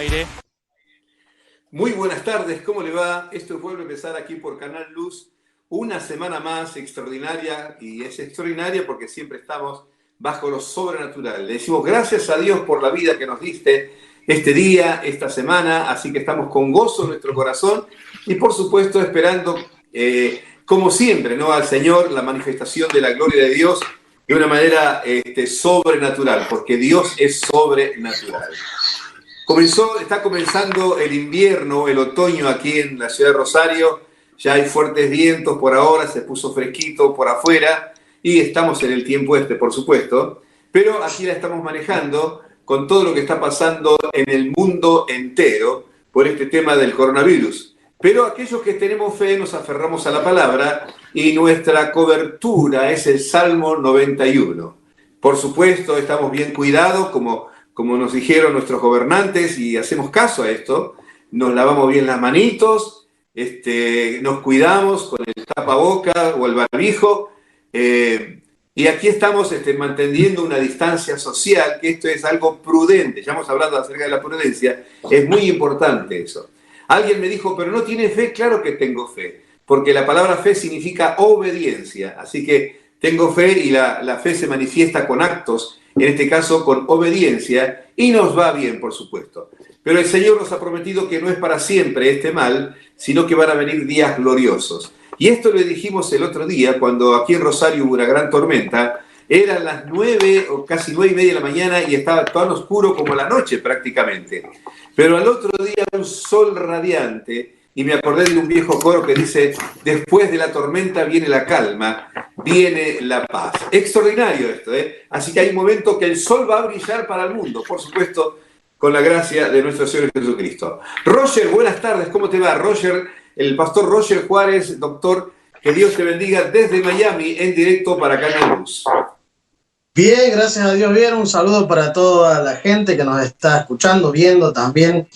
aire. Muy buenas tardes, ¿cómo le va? Esto vuelve a empezar aquí por Canal Luz, una semana más extraordinaria, y es extraordinaria porque siempre estamos bajo lo sobrenatural. Le decimos gracias a Dios por la vida que nos diste este día, esta semana, así que estamos con gozo en nuestro corazón y por supuesto esperando, como siempre, ¿no?, al Señor, la manifestación de la gloria de Dios de una manera sobrenatural, porque Dios es sobrenatural. Está comenzando el invierno, el otoño aquí en la ciudad de Rosario. Ya hay fuertes vientos por ahora, se puso fresquito por afuera y estamos en el tiempo por supuesto. Pero aquí la estamos manejando con todo lo que está pasando en el mundo entero por este tema del coronavirus. Pero aquellos que tenemos fe nos aferramos a la palabra y nuestra cobertura es el Salmo 91. Por supuesto, estamos bien cuidados, como nos dijeron nuestros gobernantes, y hacemos caso a esto. Nos lavamos bien las manitos, nos cuidamos con el tapaboca o el barbijo, y aquí estamos manteniendo una distancia social, que esto es algo prudente. Ya hemos hablado acerca de la prudencia, es muy importante eso. Alguien me dijo, pero no tiene fe. Claro que tengo fe, porque la palabra fe significa obediencia, así que tengo fe y la fe se manifiesta con actos, en este caso con obediencia, y nos va bien, por supuesto. Pero el Señor nos ha prometido que no es para siempre este mal, sino que van a venir días gloriosos. Y esto lo dijimos el otro día, cuando aquí en Rosario hubo una gran tormenta. Eran las 9 o casi 9:30 de la mañana y estaba tan oscuro como la noche prácticamente. Pero al otro día un sol radiante, y me acordé de un viejo coro que dice: después de la tormenta viene la calma, viene la paz. Extraordinario esto, ¿eh? Así que hay un momento que el sol va a brillar para el mundo, por supuesto, con la gracia de nuestro Señor Jesucristo. Roger, buenas tardes, ¿cómo te va? Roger, el pastor Roger Juárez, doctor, que Dios te bendiga desde Miami, en directo para Canal Luz. Bien, gracias a Dios, bien. Un saludo para toda la gente que nos está escuchando, viendo también.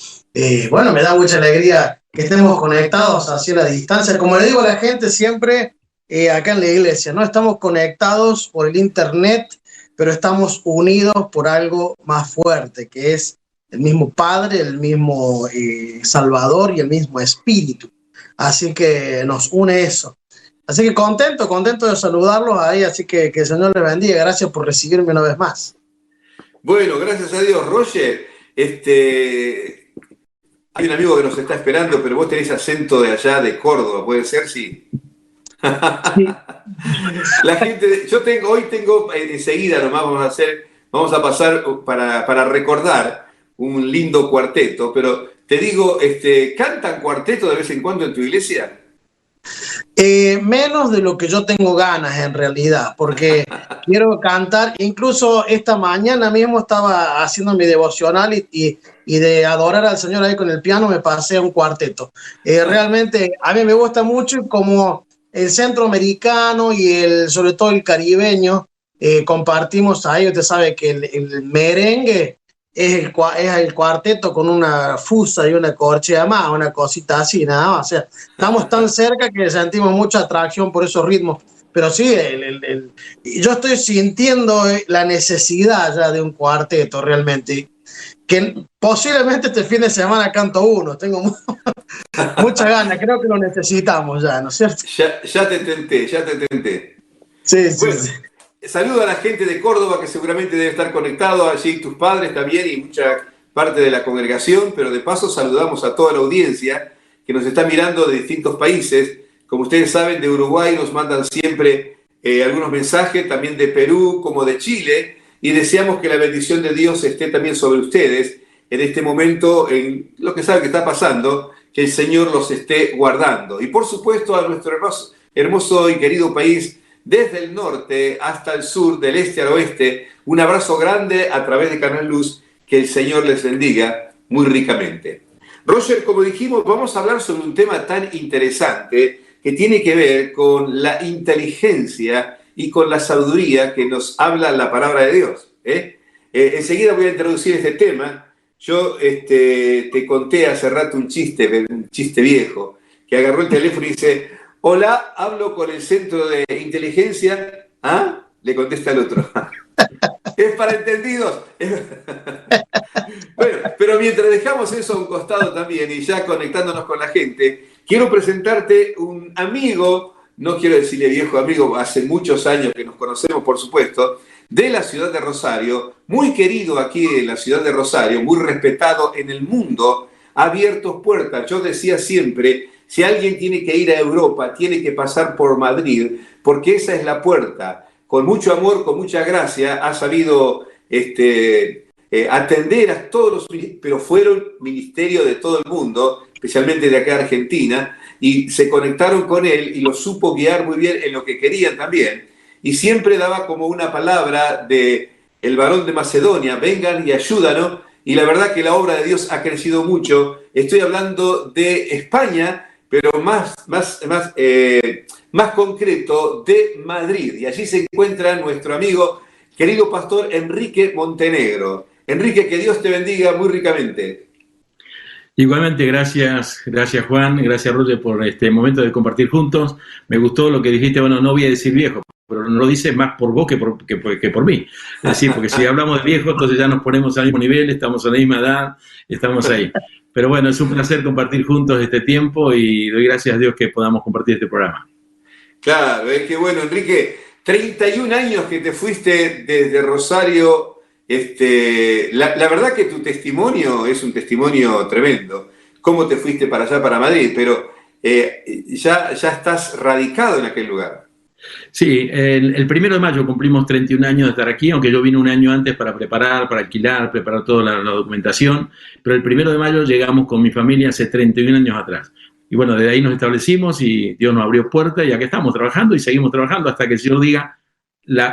Bueno, me da mucha alegría que estemos conectados así a la distancia. Como le digo a la gente siempre, acá en la iglesia, ¿no? Estamos conectados por el internet, pero estamos unidos por algo más fuerte, que es el mismo Padre, el mismo Salvador y el mismo Espíritu. Así que nos une eso. Así que contento de saludarlos ahí, así que el Señor les bendiga. Gracias por recibirme una vez más. Bueno, gracias a Dios. Roger, hay un amigo que nos está esperando, pero vos tenés acento de allá, de Córdoba, ¿puede ser? Sí. Sí. La gente, hoy tengo, enseguida nomás vamos a pasar para recordar un lindo cuarteto, pero te digo, ¿cantan cuarteto de vez en cuando en tu iglesia? Menos de lo que yo tengo ganas en realidad, porque quiero cantar. Incluso esta mañana mismo estaba haciendo mi devocional y de adorar al Señor ahí con el piano me pasé a un cuarteto. Realmente a mí me gusta mucho, y como el centroamericano y sobre todo el caribeño, compartimos ahí. Usted sabe que el merengue es el cuarteto con una fusa y una corchea más, una cosita así, nada más. O sea, estamos tan cerca que sentimos mucha atracción por esos ritmos. Pero sí, yo estoy sintiendo la necesidad ya de un cuarteto realmente. Que posiblemente este fin de semana canto uno. Tengo mucha ganas, creo que lo necesitamos ya, ¿no es cierto? Ya te tenté. Sí, sí, Bueno, sí. saludo a la gente de Córdoba, que seguramente debe estar conectado allí, tus padres también y mucha parte de la congregación, pero de paso saludamos a toda la audiencia que nos está mirando de distintos países. Como ustedes saben, de Uruguay nos mandan siempre algunos mensajes, también de Perú como de Chile, y deseamos que la bendición de Dios esté también sobre ustedes en este momento, en lo que sabe que está pasando, que el Señor los esté guardando. Y por supuesto a nuestro hermoso y querido país, desde el norte hasta el sur, del este al oeste, un abrazo grande a través de Canal Luz, que el Señor les bendiga muy ricamente. Roger, como dijimos, vamos a hablar sobre un tema tan interesante que tiene que ver con la inteligencia y con la sabiduría que nos habla la palabra de Dios. Enseguida voy a introducir este tema. Yo te conté hace rato un chiste viejo, que agarró el teléfono y dice: hola, hablo con el centro de inteligencia. ¿Ah? Le contesta al otro. Es para entendidos. Bueno, pero mientras dejamos eso a un costado también y ya conectándonos con la gente, quiero presentarte un amigo, no quiero decirle viejo amigo, hace muchos años que nos conocemos, por supuesto, de la ciudad de Rosario, muy querido aquí en la ciudad de Rosario, muy respetado en el mundo, ha abierto puertas. Yo decía siempre, si alguien tiene que ir a Europa, tiene que pasar por Madrid, porque esa es la puerta. Con mucho amor, con mucha gracia, ha sabido atender a todos los, pero fueron ministerios de todo el mundo, especialmente de acá de Argentina, y se conectaron con él y lo supo guiar muy bien en lo que querían también. Y siempre daba como una palabra de el varón de Macedonia, vengan y ayúdanos, y la verdad que la obra de Dios ha crecido mucho. Estoy hablando de España, pero más concreto, de Madrid. Y allí se encuentra nuestro amigo, querido pastor Enrique Montenegro. Enrique, que Dios te bendiga muy ricamente. Igualmente, gracias Juan, gracias Roger por este momento de compartir juntos. Me gustó lo que dijiste, bueno, no voy a decir viejo, pero no lo dices más por vos que por mí. Es decir, porque si hablamos de viejo, entonces ya nos ponemos al mismo nivel, estamos a la misma edad, estamos ahí. Pero bueno, es un placer compartir juntos este tiempo y doy gracias a Dios que podamos compartir este programa. Claro, es que bueno, Enrique, 31 años que te fuiste desde Rosario. La verdad que tu testimonio es un testimonio tremendo. Cómo te fuiste para allá, para Madrid, pero ya estás radicado en aquel lugar. Sí, el 1 de mayo cumplimos 31 años de estar aquí, aunque yo vine un año antes para preparar, para alquilar, preparar toda la documentación, pero el 1 de mayo llegamos con mi familia hace 31 años atrás. Y bueno, desde ahí nos establecimos y Dios nos abrió puertas y aquí estamos trabajando y seguimos trabajando hasta que el Señor diga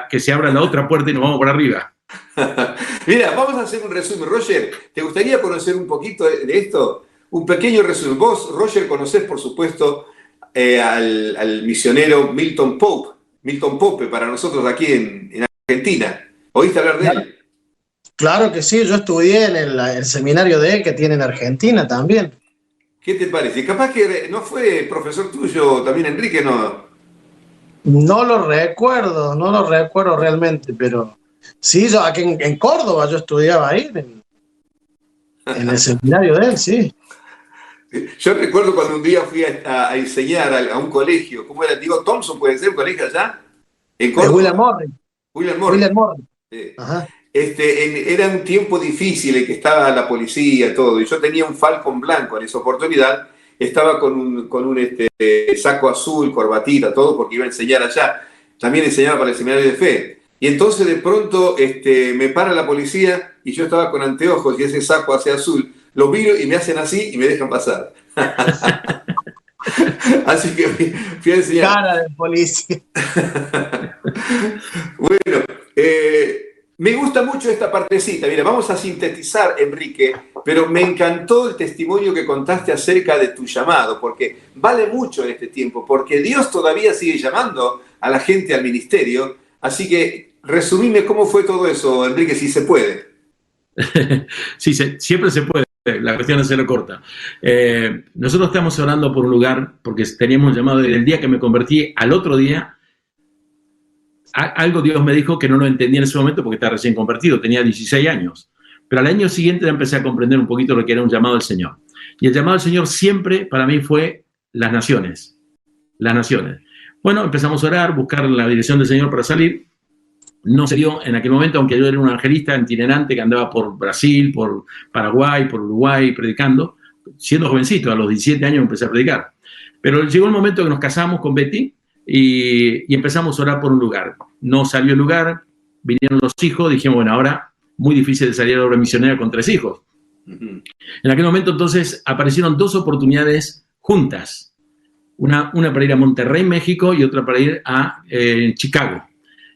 que se abra la otra puerta y nos vamos por arriba. Mira, vamos a hacer un resumen. Roger, ¿te gustaría conocer un poquito de esto? Un pequeño resumen. Vos, Roger, conocés, por supuesto, al misionero Milton Pope, para nosotros aquí en Argentina. ¿Oíste hablar de él? Claro que sí, yo estudié en el seminario de él que tiene en Argentina también. ¿Qué te parece? Capaz que no fue profesor tuyo también, Enrique, ¿no? No lo recuerdo realmente, pero sí, yo aquí en Córdoba yo estudiaba ahí, en el seminario de él, sí. Yo recuerdo cuando un día fui a enseñar a un colegio, ¿cómo era? Digo, Thompson, ¿puede ser un colegio allá? En Córdoba. William Morris. Ajá. Era un tiempo difícil en que estaba la policía, todo, y yo tenía un Falcon blanco en esa oportunidad, estaba con un saco azul, corbatita, todo, porque iba a enseñar allá. También enseñaba para el seminario de fe. Y entonces de pronto me para la policía y yo estaba con anteojos y ese saco hacia azul. Lo miro y me hacen así y me dejan pasar. Así que fui a enseñar. Cara de policía. Bueno, me gusta mucho esta partecita. Mira, vamos a sintetizar, Enrique, pero me encantó el testimonio que contaste acerca de tu llamado, porque vale mucho en este tiempo, porque Dios todavía sigue llamando a la gente al ministerio. Así que resumime cómo fue todo eso, Enrique, si se puede. Sí, siempre se puede. La cuestión es hacerlo corta. Nosotros estamos orando por un lugar porque teníamos llamado desde el día que me convertí al otro día. Algo Dios me dijo que no lo entendía en ese momento porque estaba recién convertido, tenía 16 años. Pero al año siguiente ya empecé a comprender un poquito lo que era un llamado del Señor. Y el llamado del Señor siempre para mí fue las naciones. Las naciones. Bueno, empezamos a orar, buscar la dirección del Señor para salir. No se dio en aquel momento, aunque yo era un evangelista itinerante que andaba por Brasil, por Paraguay, por Uruguay, predicando. Siendo jovencito, a los 17 años empecé a predicar. Pero llegó el momento que nos casamos con Betty y empezamos a orar por un lugar. No salió el lugar, vinieron los hijos, dijimos, bueno, ahora muy difícil de salir a la obra misionera con 3 hijos. Uh-huh. En aquel momento entonces aparecieron 2 oportunidades juntas. Una para ir a Monterrey, México, y otra para ir a Chicago.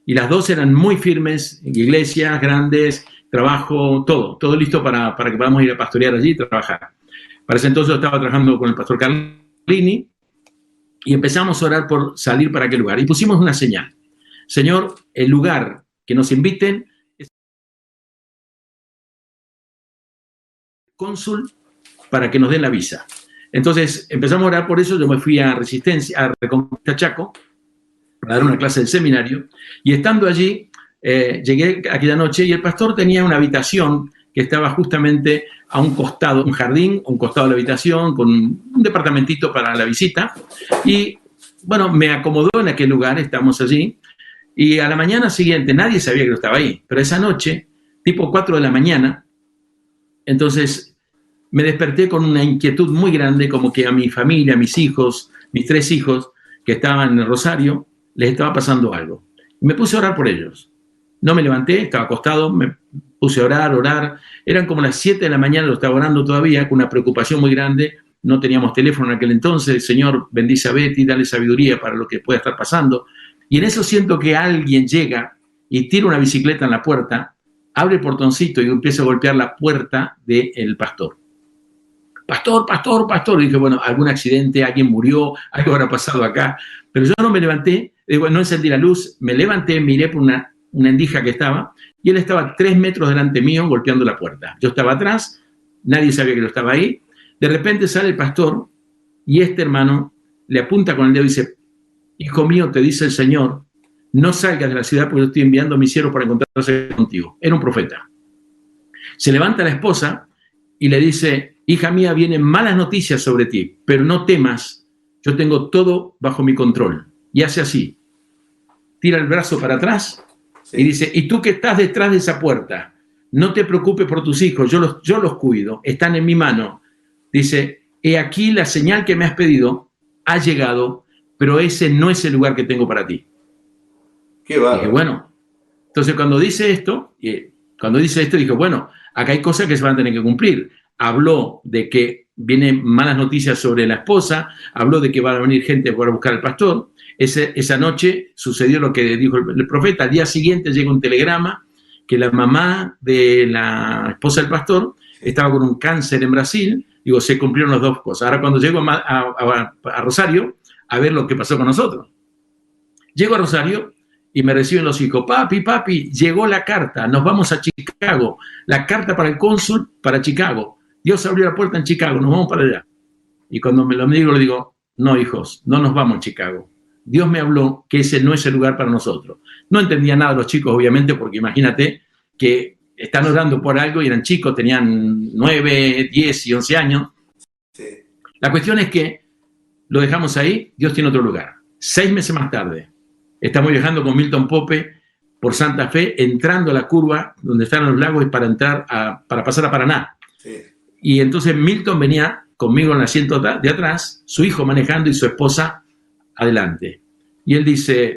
Y las 2 eran muy firmes, iglesias grandes, trabajo, todo listo para que podamos ir a pastorear allí y trabajar. Para ese entonces estaba trabajando con el pastor Carlini y empezamos a orar por salir para aquel lugar. Y pusimos una señal. Señor, el lugar que nos inviten es cónsul para que nos den la visa. Entonces empezamos a orar por eso. Yo me fui a Reconquista Chaco para dar una clase del seminario, y estando allí llegué aquella noche y el pastor tenía una habitación que estaba justamente a un costado, un jardín, a un costado de la habitación, con un departamentito para la visita. Y bueno, me acomodó en aquel lugar, estamos allí. Y a la mañana siguiente, nadie sabía que yo estaba ahí, pero esa noche, tipo 4 de la mañana, entonces me desperté con una inquietud muy grande, como que a mi familia, a mis hijos, mis 3 hijos que estaban en el Rosario, les estaba pasando algo. Y me puse a orar por ellos. No me levanté, estaba acostado, me puse a orar. Eran como las 7 de la mañana, lo estaba orando todavía, con una preocupación muy grande. No teníamos teléfono en aquel entonces. Señor, bendice a Betty, dale sabiduría para lo que pueda estar pasando. Y en eso siento que alguien llega y tira una bicicleta en la puerta, abre el portoncito y empieza a golpear la puerta del pastor. Pastor, pastor, pastor. Y dije, bueno, algún accidente, alguien murió, algo habrá pasado acá. Pero yo no me levanté, no encendí la luz, me levanté, miré por una endija que estaba, y él estaba 3 metros delante mío golpeando la puerta. Yo estaba atrás, nadie sabía que yo estaba ahí. De repente sale el pastor y este hermano le apunta con el dedo y dice, hijo mío, te dice el Señor, no salgas de la ciudad porque yo estoy enviando a mi siervo para encontrarse contigo. Era un profeta. Se levanta la esposa y le dice, hija mía, vienen malas noticias sobre ti, pero no temas, yo tengo todo bajo mi control. Y hace así, tira el brazo para atrás y dice, y tú que estás detrás de esa puerta, no te preocupes por tus hijos, yo los cuido, están en mi mano. Dice, he aquí la señal que me has pedido ha llegado, pero ese no es el lugar que tengo para ti. Qué bárbaro. Dije, bueno, entonces cuando dice esto, dije, bueno, acá hay cosas que se van a tener que cumplir. Habló de que vienen malas noticias sobre la esposa, habló de que va a venir gente para buscar al pastor. Esa noche sucedió lo que dijo el profeta. Al día siguiente llega un telegrama que la mamá de la esposa del pastor estaba con un cáncer en Brasil. Digo, se cumplieron las dos cosas. Ahora cuando llego a Rosario a ver lo que pasó con nosotros. Llego a Rosario y me reciben los hijos. Papi, llegó la carta, nos vamos a Chicago. La carta para el cónsul para Chicago. Dios abrió la puerta en Chicago, nos vamos para allá. Y cuando me lo digo, le digo, no hijos, no nos vamos a Chicago. Dios me habló que ese no es el lugar para nosotros. No entendía nada los chicos, obviamente, porque imagínate que están orando por algo y eran chicos, tenían 9, 10 y 11 años. Sí. La cuestión es que lo dejamos ahí, Dios tiene otro lugar. 6 meses más tarde, estamos viajando con Milton Pope por Santa Fe, entrando a la curva donde están los lagos para pasar a Paraná. Sí. Y entonces Milton venía conmigo en el asiento de atrás, su hijo manejando y su esposa adelante. Y él dice,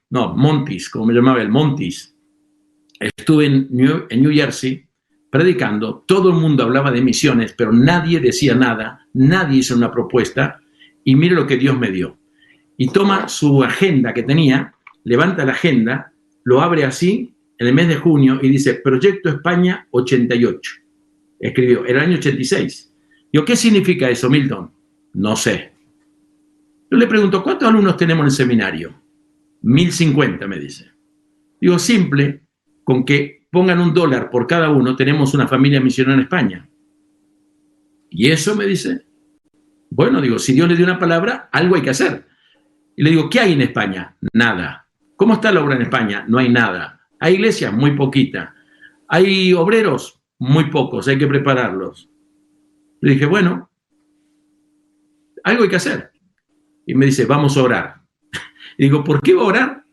Montis, como me llamaba él, Montis. Estuve en New Jersey predicando, todo el mundo hablaba de misiones, pero nadie decía nada, nadie hizo una propuesta, y mire lo que Dios me dio. Y toma su agenda que tenía, levanta la agenda, lo abre así, en el mes de junio, y dice, Proyecto España 88. Escribió, era el año 86. Digo, ¿qué significa eso, Milton? No sé. Yo le pregunto, ¿cuántos alumnos tenemos en el seminario? 1050, me dice. Digo, simple, con que pongan $1 por cada uno, tenemos una familia misionera en España. ¿Y eso? Me dice. Bueno, digo, si Dios le dio una palabra, algo hay que hacer. Y le digo, ¿qué hay en España? Nada. ¿Cómo está la obra en España? No hay nada. ¿Hay iglesias? Muy poquita. ¿Hay obreros? Muy pocos, hay que prepararlos. Le dije, bueno, algo hay que hacer. Y me dice, vamos a orar. Y digo, ¿por qué va a orar?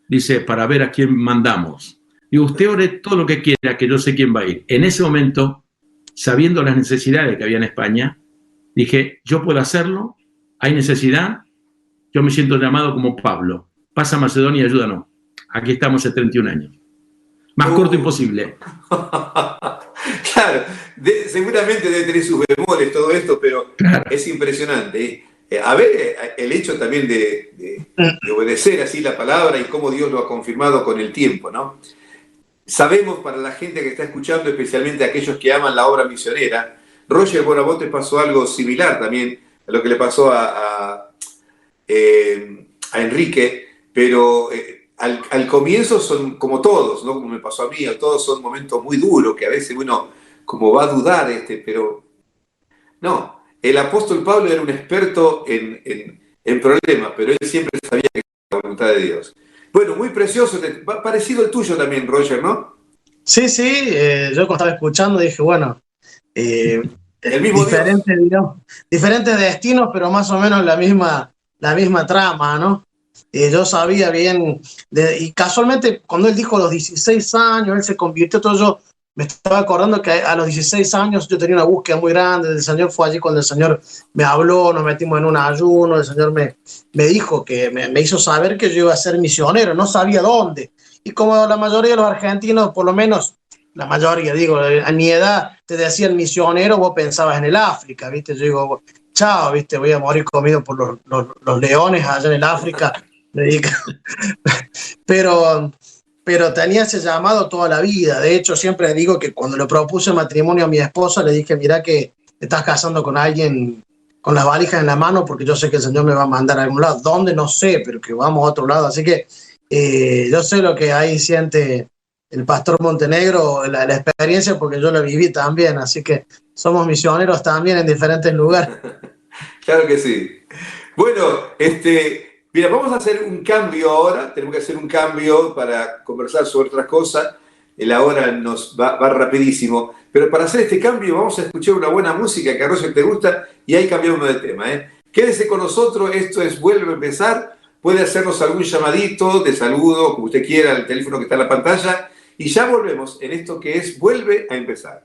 Dice, para ver a quién mandamos. Digo, usted ore todo lo que quiera, que yo sé quién va a ir. En ese momento, sabiendo las necesidades que había en España, dije, yo puedo hacerlo, hay necesidad, yo me siento llamado como Pablo. Pasa a Macedonia y ayúdanos. Aquí estamos hace 31 años. Más corto imposible. Claro, seguramente debe tener sus bemoles todo esto, pero claro, es impresionante. A ver, el hecho también de obedecer así la palabra y cómo Dios lo ha confirmado con el tiempo, ¿no? Sabemos, para la gente que está escuchando, especialmente aquellos que aman la obra misionera, Roger Bonabote pasó algo similar también a lo que le pasó a Enrique, pero al comienzo son como todos, ¿no? Como me pasó a mí, todos son momentos muy duros que a veces uno como va a dudar, pero no, el apóstol Pablo era un experto en problemas, pero él siempre sabía que era la voluntad de Dios. Bueno, muy precioso, parecido el tuyo también, Roger, ¿no? Sí, sí, yo cuando estaba escuchando dije, bueno, eh, El mismo Dios. diferentes, digamos, diferentes destinos, pero más o menos la misma trama, ¿no? Yo sabía bien, y casualmente cuando él dijo los 16 años, él se convirtió todo, yo me estaba acordando que a los 16 años yo tenía una búsqueda muy grande del Señor, fue allí cuando el Señor me habló, nos metimos en un ayuno, el Señor me dijo que me hizo saber que yo iba a ser misionero, no sabía dónde. Y como la mayoría de los argentinos, por lo menos la mayoría, digo, a mi edad te decían misionero, vos pensabas en el África, ¿viste? Yo digo, chao, ¿viste? Voy a morir comido por los leones allá en el África. pero, pero tenía ese llamado toda la vida. De hecho, siempre digo que cuando le propuse matrimonio a mi esposa, le dije, mira que te estás casando con alguien con las valijas en la mano, porque yo sé que el Señor me va a mandar a algún lado. ¿Dónde? No sé, pero que vamos a otro lado. Así que yo sé lo que ahí siente el pastor Montenegro, la experiencia, porque yo la viví también. Así que somos misioneros también en diferentes lugares. Claro que sí. Bueno, mira, vamos a hacer un cambio ahora, tenemos que hacer un cambio para conversar sobre otras cosas, la hora nos va rapidísimo, pero para hacer este cambio vamos a escuchar una buena música que a Roger te gusta y ahí cambiamos de tema. Quédese con nosotros, esto es Vuelve a Empezar, puede hacernos algún llamadito de saludo, como usted quiera, al teléfono que está en la pantalla, y ya volvemos en esto que es Vuelve a Empezar.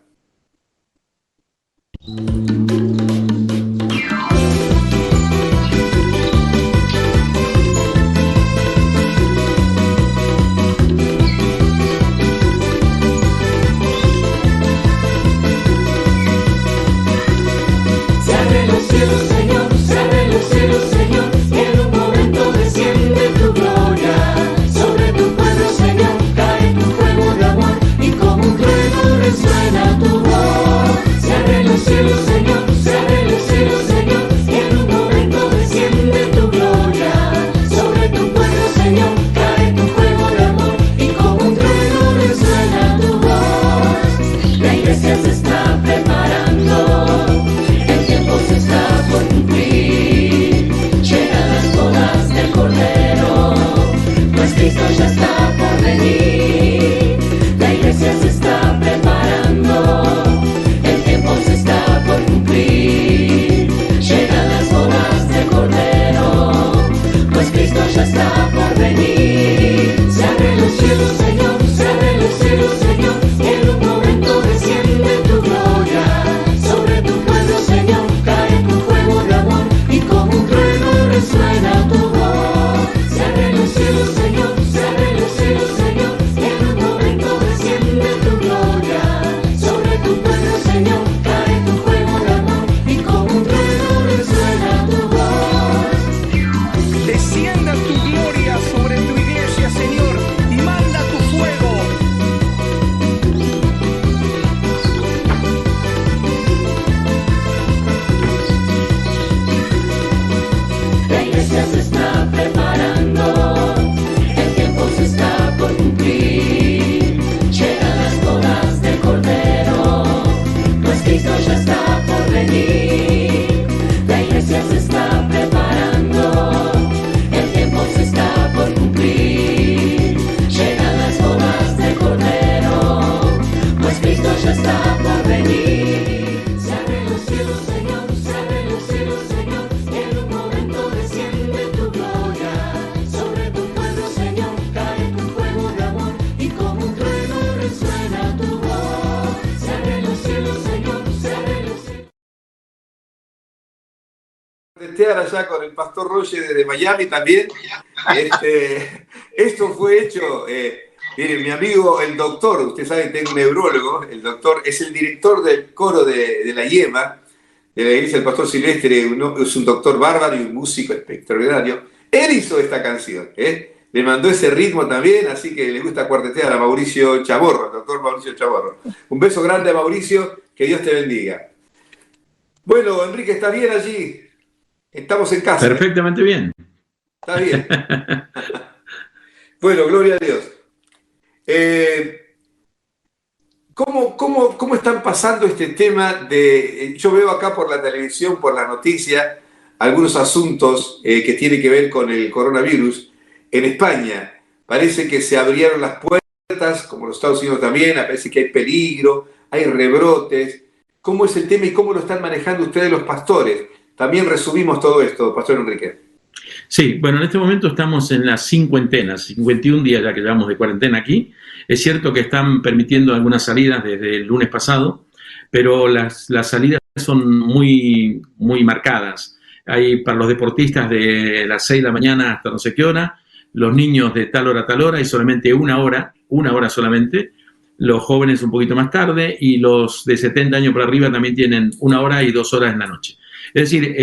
Allá con el pastor Roger desde Miami también. Esto fue hecho, miren, mi amigo el doctor, usted sabe que tengo un neurólogo, el doctor es el director del coro de la IEMA, de la iglesia del pastor Silvestre, es un doctor bárbaro y un músico extraordinario. Él hizo esta canción, le mandó ese ritmo también, así que le gusta cuartetear a Mauricio Chaborro, el doctor Mauricio Chaborro. Un beso grande a Mauricio, que Dios te bendiga. Bueno, Enrique, ¿estás bien allí? Estamos en casa. Perfectamente bien. Está bien. Bueno, gloria a Dios. ¿Cómo están pasando este tema de... Yo veo acá por la televisión, por la noticia, algunos asuntos que tienen que ver con el coronavirus en España. parece que se abrieron las puertas, como los Estados Unidos también, parece que hay peligro, hay rebrotes. ¿Cómo es el tema y cómo lo están manejando ustedes los pastores? También resumimos todo esto, Pastor Enrique. Sí, bueno, en este momento estamos en las cincuentenas, 51 días ya que llevamos de cuarentena aquí. Es cierto que están permitiendo algunas salidas desde el lunes pasado, pero las salidas son muy marcadas. Hay para los deportistas de las 6 de la mañana hasta no sé qué hora, los niños de tal hora a tal hora y solamente una hora solamente, los jóvenes un poquito más tarde y los de 70 años para arriba también tienen 1 hora y 2 horas en la noche. Es decir,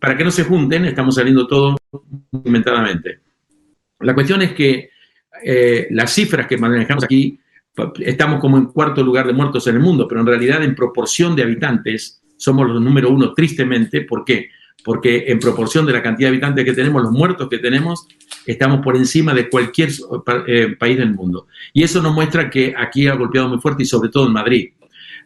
para que no se junten, estamos saliendo todos inventadamente. La cuestión es que las cifras que manejamos aquí, estamos como en cuarto lugar de muertos en el mundo, pero en realidad en proporción de habitantes somos los número 1 tristemente. ¿Por qué? Porque en proporción de la cantidad de habitantes que tenemos, los muertos que tenemos, estamos por encima de cualquier país del mundo. Y eso nos muestra que aquí ha golpeado muy fuerte y sobre todo en Madrid.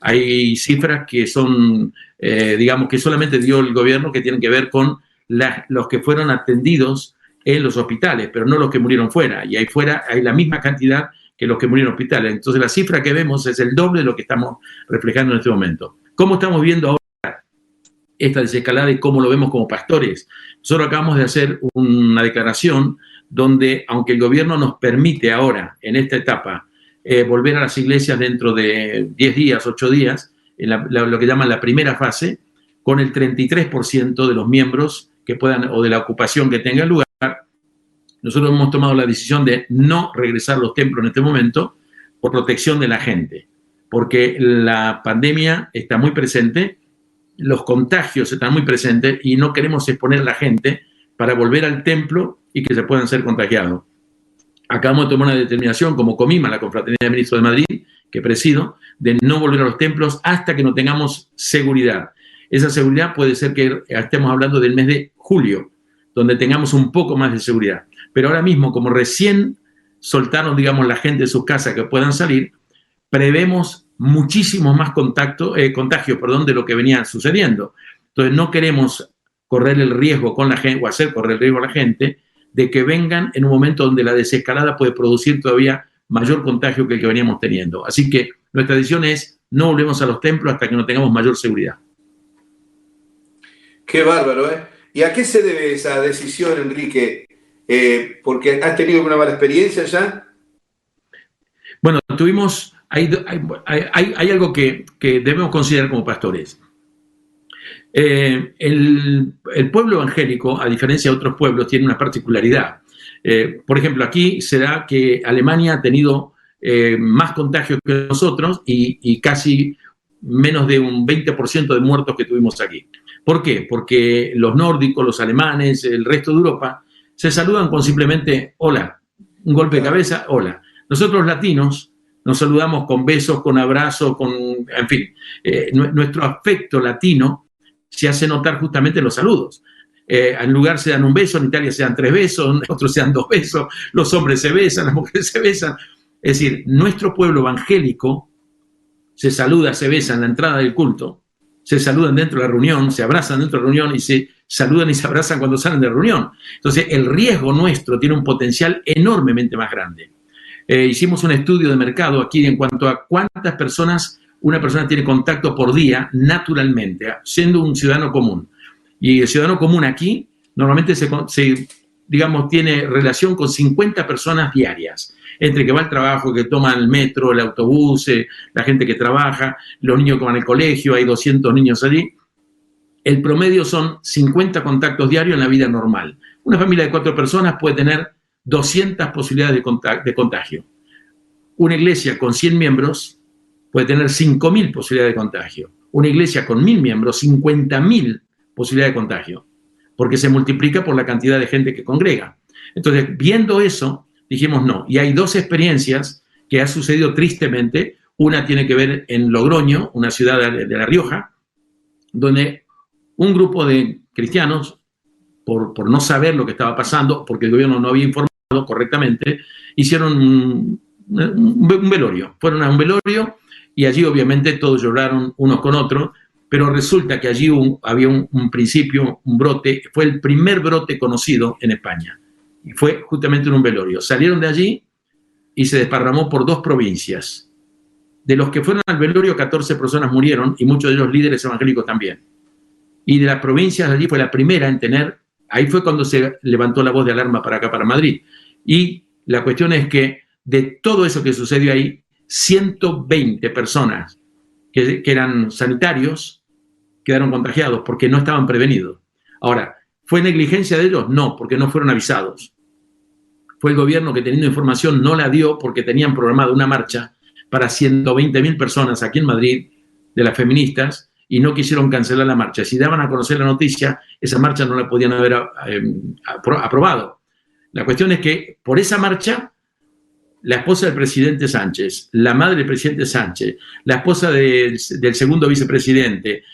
Hay cifras que son, digamos, que solamente dio el gobierno, que tienen que ver con los que fueron atendidos en los hospitales, pero no los que murieron fuera. Y ahí fuera hay la misma cantidad que los que murieron en hospitales. Entonces la cifra que vemos es el doble de lo que estamos reflejando en este momento. ¿Cómo estamos viendo ahora esta desescalada y cómo lo vemos como pastores? Nosotros acabamos de hacer una declaración donde, aunque el gobierno nos permite ahora, en esta etapa, volver a las iglesias dentro de 10 días, 8 días, en lo que llaman la primera fase, con el 33% de los miembros que puedan, o de la ocupación que tenga lugar, nosotros hemos tomado la decisión de no regresar a los templos en este momento por protección de la gente, porque la pandemia está muy presente, los contagios están muy presentes y no queremos exponer a la gente para volver al templo y que se puedan ser contagiados. Acabamos de tomar una determinación como Comima, la Confraternidad de Ministros de Madrid, que presido, de no volver a los templos hasta que no tengamos seguridad. Esa seguridad puede ser que estemos hablando del mes de julio, donde tengamos un poco más de seguridad. Pero ahora mismo, como recién soltaron, digamos, la gente de sus casas que puedan salir, prevemos muchísimos más contagios, de lo que venía sucediendo. Entonces, no queremos correr el riesgo con la gente, o hacer correr el riesgo a la gente, de que vengan en un momento donde la desescalada puede producir todavía mayor contagio que el que veníamos teniendo. Así que nuestra decisión es no volvemos a los templos hasta que no tengamos mayor seguridad. Qué bárbaro, ¿eh? ¿Y a qué se debe esa decisión, Enrique? ¿Porque has tenido una mala experiencia ya? Bueno, hay algo que debemos considerar como pastores. El pueblo evangélico, a diferencia de otros pueblos, tiene una particularidad. Por ejemplo, aquí se da que Alemania ha tenido más contagios que nosotros y casi menos de un 20% de muertos que tuvimos aquí. ¿Por qué? Porque los nórdicos, los alemanes, el resto de Europa, se saludan con simplemente hola, un golpe de cabeza, hola. Nosotros los latinos nos saludamos con besos, con abrazos, en fin, nuestro afecto latino se hace notar justamente en los saludos. En lugar se dan un beso, en Italia se dan 3 besos, en otros se dan 2 besos, los hombres se besan, las mujeres se besan. Es decir, nuestro pueblo evangélico se saluda, se besa en la entrada del culto, se saludan dentro de la reunión, se abrazan dentro de la reunión y se saludan y se abrazan cuando salen de la reunión. Entonces, el riesgo nuestro tiene un potencial enormemente más grande. Hicimos un estudio de mercado aquí en cuanto a cuántas personas una persona tiene contacto por día naturalmente, siendo un ciudadano común. Y el ciudadano común aquí normalmente digamos, tiene relación con 50 personas diarias, entre que va al trabajo, que toma el metro, el autobús, la gente que trabaja, los niños que van al colegio, hay 200 niños allí. El promedio son 50 contactos diarios en la vida normal. Una familia de 4 personas puede tener 200 posibilidades de contagio. Una iglesia con 100 miembros puede tener 5.000 posibilidades de contagio. Una iglesia con 1.000 miembros, 50.000 posibilidades de contagio, porque se multiplica por la cantidad de gente que congrega. Entonces, viendo eso, dijimos no. Y hay 2 experiencias que han sucedido tristemente. Una tiene que ver en Logroño, una ciudad de La Rioja, donde un grupo de cristianos, por no saber lo que estaba pasando, porque el gobierno no había informado correctamente, hicieron un velorio. Fueron a un velorio y allí obviamente todos lloraron unos con otros, pero resulta que allí había un principio, un brote, fue el primer brote conocido en España. y fue justamente en un velorio. Salieron de allí y se desparramó por 2 provincias. De los que fueron al velorio, 14 personas murieron y muchos de ellos líderes evangélicos también. Y de las provincias allí fue la primera en tener, ahí fue cuando se levantó la voz de alarma para acá, para Madrid. Y la cuestión es que de todo eso que sucedió ahí, 120 personas que eran sanitarios quedaron contagiados porque no estaban prevenidos. Ahora, ¿fue negligencia de ellos? No, porque no fueron avisados. Fue el gobierno que, teniendo información, no la dio porque tenían programada una marcha para 120.000 personas aquí en Madrid, de las feministas, y no quisieron cancelar la marcha. Si daban a conocer la noticia, esa marcha no la podían haber aprobado. La cuestión es que por esa marcha, la esposa del presidente Sánchez, la madre del presidente Sánchez, la esposa del segundo vicepresidente,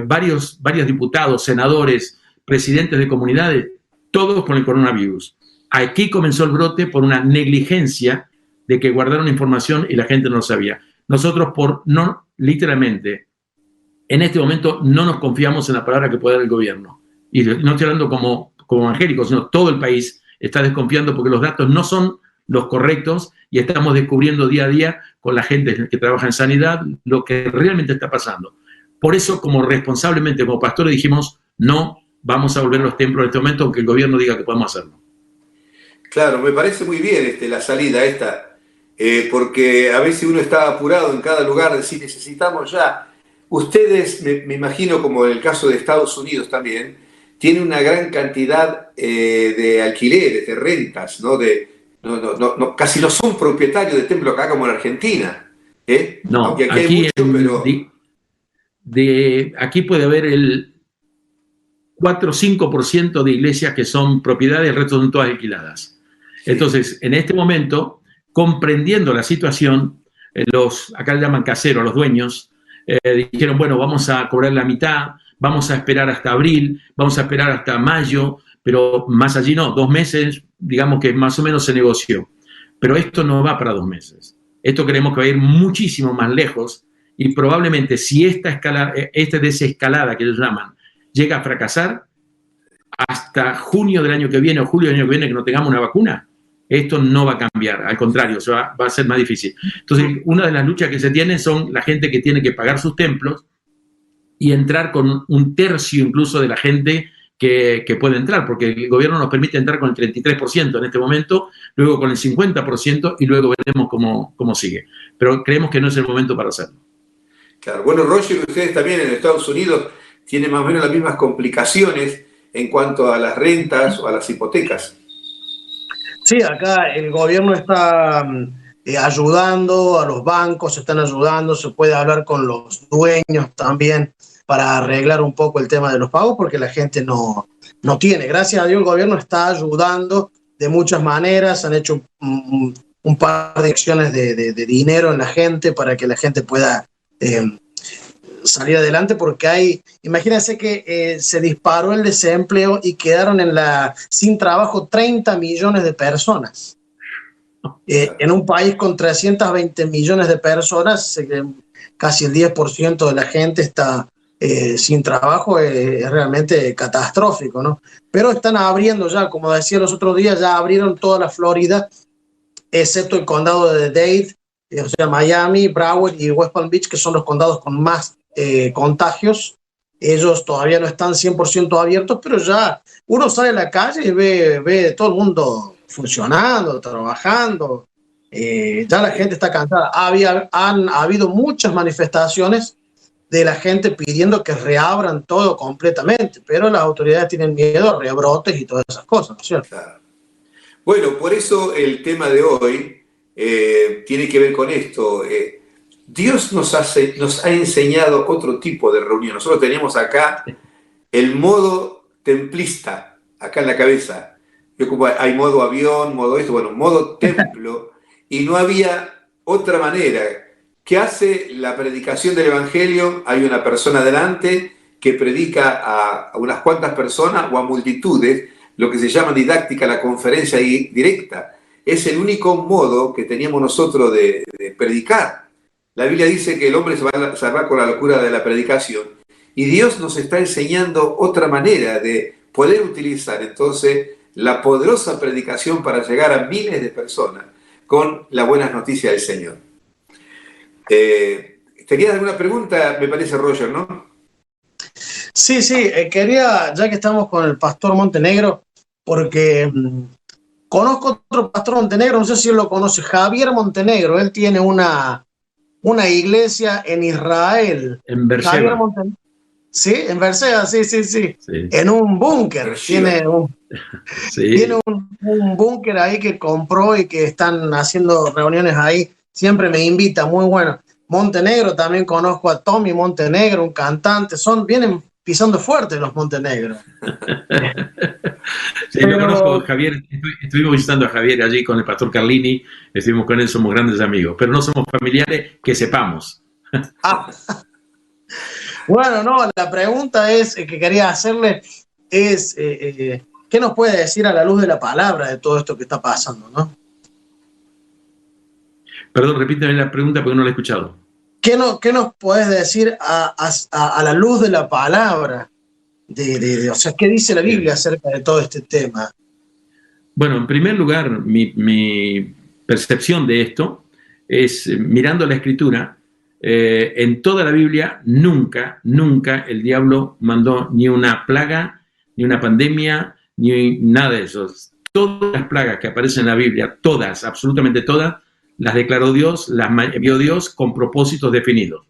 varios diputados, senadores, presidentes de comunidades, todos con el coronavirus. Aquí comenzó el brote por una negligencia de que guardaron información y la gente no lo sabía. Nosotros, literalmente, en este momento no nos confiamos en la palabra que puede dar el gobierno. Y no estoy hablando como evangélicos, sino todo el país está desconfiando porque los datos no son los correctos y estamos descubriendo día a día con la gente que trabaja en sanidad lo que realmente está pasando. Por eso, como responsablemente, como pastores, dijimos, no vamos a volver a los templos en este momento, aunque el gobierno diga que podemos hacerlo. Claro, me parece muy bien la salida esta, porque a veces uno está apurado en cada lugar, decir necesitamos ya. Ustedes, me imagino, como en el caso de Estados Unidos también, tienen una gran cantidad de alquileres, de rentas, ¿no? Casi no son propietarios de templos acá como en Argentina. No, aunque aquí hay mucho, pero... aquí puede haber el 4 o 5% de iglesias que son propiedades, el resto son todas alquiladas. Sí. Entonces, en este momento, comprendiendo la situación, acá le llaman caseros, los dueños, dijeron, bueno, vamos a cobrar la mitad, vamos a esperar hasta abril, vamos a esperar hasta mayo, pero más allí no, 2 meses, digamos que más o menos se negoció. Pero esto no va para 2 meses. Esto creemos que va a ir muchísimo más lejos y probablemente si esta desescalada que ellos llaman llega a fracasar, hasta junio del año que viene o julio del año que viene que no tengamos una vacuna, esto no va a cambiar, al contrario, va a ser más difícil. Entonces, una de las luchas que se tienen son la gente que tiene que pagar sus templos y entrar con 1/3 incluso de la gente que puede entrar, porque el gobierno nos permite entrar con el 33% en este momento, luego con el 50% y luego veremos cómo sigue. Pero creemos que no es el momento para hacerlo. Claro, bueno, Roger, ustedes también en Estados Unidos tienen más o menos las mismas complicaciones en cuanto a las rentas o a las hipotecas. Sí, acá el gobierno está ayudando a los bancos, están ayudando, se puede hablar con los dueños también para arreglar un poco el tema de los pagos porque la gente no tiene. Gracias a Dios el gobierno está ayudando de muchas maneras, han hecho un par de acciones de dinero en la gente para que la gente pueda salir adelante porque imagínense que se disparó el desempleo y quedaron sin trabajo 30 millones de personas. En un país con 320 millones de personas, casi el 10% de la gente está sin trabajo, es realmente catastrófico, ¿no? Pero están abriendo ya, como decía los otros días, ya abrieron toda la Florida, excepto el condado de Dade, o sea, Miami, Broward y West Palm Beach, que son los condados con más contagios. Ellos todavía no están 100% abiertos, pero ya uno sale a la calle y ve todo el mundo funcionando, trabajando. Ya la gente está cansada. Han habido muchas manifestaciones de la gente pidiendo que reabran todo completamente, pero las autoridades tienen miedo a rebrotes y todas esas cosas, ¿no es cierto? Claro. Bueno, por eso el tema de hoy tiene que ver con esto. Dios nos ha enseñado otro tipo de reunión. Nosotros teníamos acá el modo templista, acá en la cabeza. Hay modo avión, modo esto, bueno, modo templo, y no había otra manera. ¿Qué hace la predicación del Evangelio? Hay una persona delante que predica a unas cuantas personas o a multitudes, lo que se llama didáctica, la conferencia directa. Es el único modo que teníamos nosotros de predicar. La Biblia dice que el hombre se va a salvar con la locura de la predicación. Y Dios nos está enseñando otra manera de poder utilizar entonces la poderosa predicación para llegar a miles de personas con las buenas noticias del Señor. ¿Tenías alguna pregunta? Me parece, Roger, ¿no? Sí, quería, ya que estamos con el pastor Montenegro, porque conozco otro pastor Montenegro, no sé si él lo conoce, Javier Montenegro. Él tiene una iglesia en Israel. En Beersheba. Sí, en Beersheba, sí. En un búnker. Tiene un búnker ahí que compró y que están haciendo reuniones ahí. Siempre me invita, muy bueno. Montenegro, también conozco a Tommy Montenegro, un cantante. Vienen pisando fuerte los Montenegro. Sí, lo conozco, Javier. Estuvimos visitando a Javier allí con el pastor Carlini. Estuvimos con él, somos grandes amigos, pero no somos familiares que sepamos. Bueno, no, la pregunta que quería hacerle es, ¿qué nos puede decir a la luz de la palabra de todo esto que está pasando, no? Perdón, repíteme la pregunta porque no la he escuchado. ¿Qué nos puedes decir a la luz de la palabra? O sea, ¿qué dice la Biblia acerca de todo este tema? Bueno, en primer lugar, mi percepción de esto es, mirando la Escritura, en toda la Biblia nunca el diablo mandó ni una plaga, ni una pandemia, ni nada de eso. Todas las plagas que aparecen en la Biblia, todas, absolutamente todas, las declaró Dios, las envió Dios con propósitos definidos.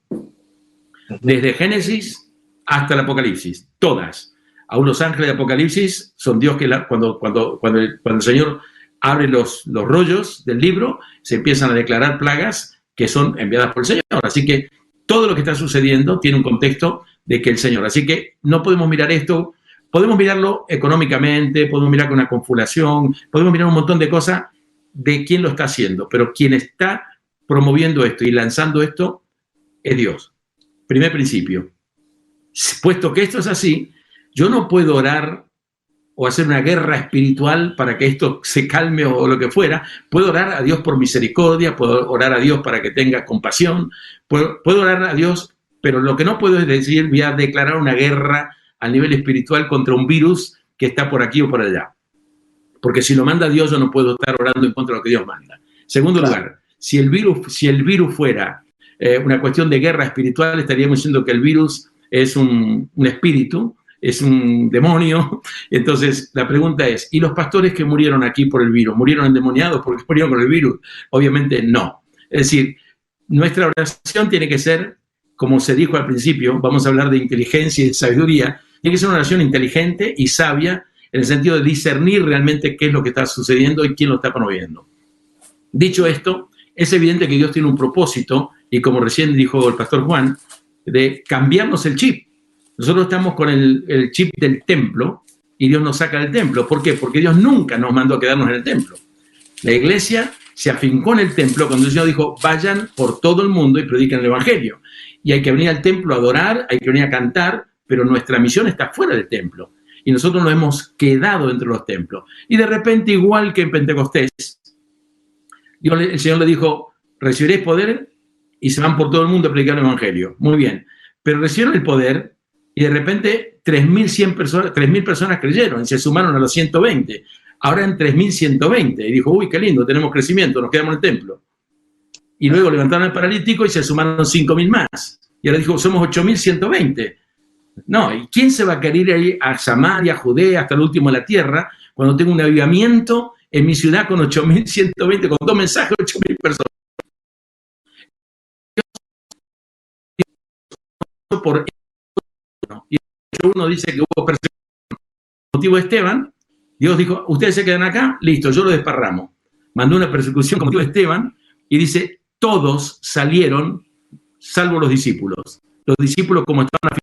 Desde Génesis hasta el Apocalipsis, todas. Aún los ángeles de Apocalipsis son Dios que cuando el Señor abre los rollos del libro, se empiezan a declarar plagas que son enviadas por el Señor. Así que todo lo que está sucediendo tiene un contexto de que el Señor. Así que no podemos mirar esto, podemos mirarlo económicamente, podemos mirar con una confabulación, podemos mirar un montón de cosas de quién lo está haciendo, pero quien está promoviendo esto y lanzando esto es Dios. Primer principio. Puesto que esto es así, yo no puedo orar o hacer una guerra espiritual para que esto se calme o lo que fuera. Puedo orar a Dios por misericordia, puedo orar a Dios para que tenga compasión, puedo orar a Dios, pero lo que no puedo es decir, voy a declarar una guerra a nivel espiritual contra un virus que está por aquí o por allá. Porque si lo manda Dios, yo no puedo estar orando en contra de lo que Dios manda. Segundo lugar, si el virus fuera una cuestión de guerra espiritual, estaríamos diciendo que el virus es un espíritu, es un demonio. Entonces, la pregunta es, ¿y los pastores que murieron aquí por el virus? ¿Murieron endemoniados porque murieron con el virus? Obviamente no. Es decir, nuestra oración tiene que ser, como se dijo al principio, vamos a hablar de inteligencia y de sabiduría, tiene que ser una oración inteligente y sabia, en el sentido de discernir realmente qué es lo que está sucediendo y quién lo está promoviendo. Dicho esto, es evidente que Dios tiene un propósito, y como recién dijo el pastor Juan, de cambiarnos el chip. Nosotros estamos con el chip del templo y Dios nos saca del templo. ¿Por qué? Porque Dios nunca nos mandó a quedarnos en el templo. La iglesia se afincó en el templo cuando el Señor dijo, vayan por todo el mundo y prediquen el evangelio. Y hay que venir al templo a adorar, hay que venir a cantar, pero nuestra misión está fuera del templo. Y nosotros nos hemos quedado entre los templos. Y de repente, igual que en Pentecostés, el Señor le dijo, recibiréis poder y se van por todo el mundo a predicar el evangelio. Muy bien. Pero recibieron el poder y de repente 3.000 personas creyeron y se sumaron a los 120. Ahora eran 3.120. Y dijo, uy, qué lindo, tenemos crecimiento, nos quedamos en el templo. Y luego levantaron al paralítico y se sumaron 5.000 más. Y ahora dijo, somos 8.120. No, ¿y quién se va a querer ir a Samaria, Judea, hasta el último de la tierra, cuando tengo un avivamiento en mi ciudad con 8.120, con 2 mensajes, 8.000 personas? Y uno dice que hubo persecución. Motivo de Esteban, Dios dijo, ustedes se quedan acá, listo, yo lo desparramo. Mandó una persecución con motivo de Esteban y dice, todos salieron, salvo los discípulos. Los discípulos, como estaban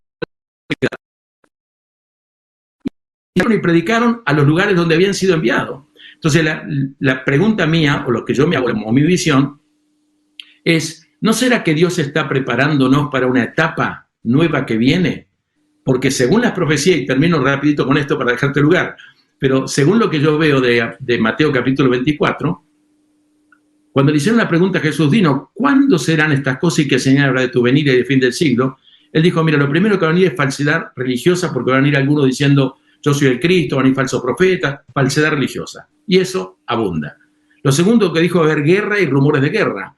y predicaron a los lugares donde habían sido enviados. Entonces, la pregunta mía, o lo que yo me hago, o mi visión, es, ¿no será que Dios está preparándonos para una etapa nueva que viene? Porque según las profecías, y termino rapidito con esto para dejarte lugar, pero según lo que yo veo de Mateo capítulo 24, cuando le hicieron la pregunta a Jesús, dinos, ¿cuándo serán estas cosas y qué señal habrá de tu venida y de fin del siglo? Él dijo, mira, lo primero que va a venir es falsedad religiosa, porque van a venir algunos diciendo, yo soy el Cristo, van a ir falsos profetas, falsedad religiosa. Y eso abunda. Lo segundo que dijo, va a haber guerra y rumores de guerra.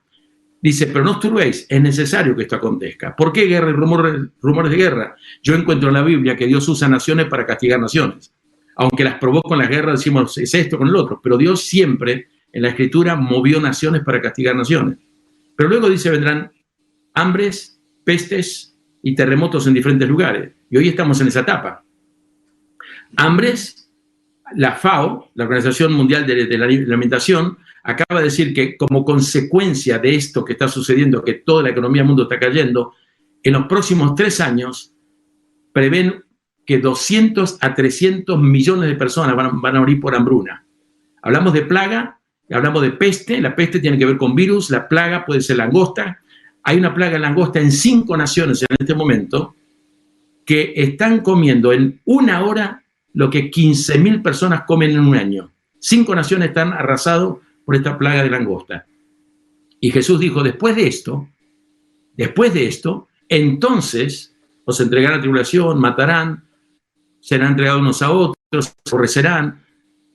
Dice, pero no os turbéis, es necesario que esto acontezca. ¿Por qué guerra y rumores de guerra? Yo encuentro en la Biblia que Dios usa naciones para castigar naciones. Aunque las probó con las guerras, decimos, es esto con el otro. Pero Dios siempre, en la Escritura, movió naciones para castigar naciones. Pero luego dice, vendrán hambres, pestes y terremotos en diferentes lugares. Y hoy estamos en esa etapa. Hambres, la FAO, la Organización Mundial de la Alimentación, acaba de decir que como consecuencia de esto que está sucediendo, que toda la economía del mundo está cayendo, en los próximos 3 años prevén que 200 a 300 millones de personas van a morir por hambruna. Hablamos de plaga, hablamos de peste, la peste tiene que ver con virus, la plaga puede ser langosta. Hay una plaga de langosta en 5 naciones en este momento que están comiendo en 1 hora lo que 15.000 personas comen en un año. 5 naciones están arrasadas por esta plaga de langosta. Y Jesús dijo, después de esto, entonces os entregarán a tribulación, matarán, serán entregados unos a otros, aborrecerán,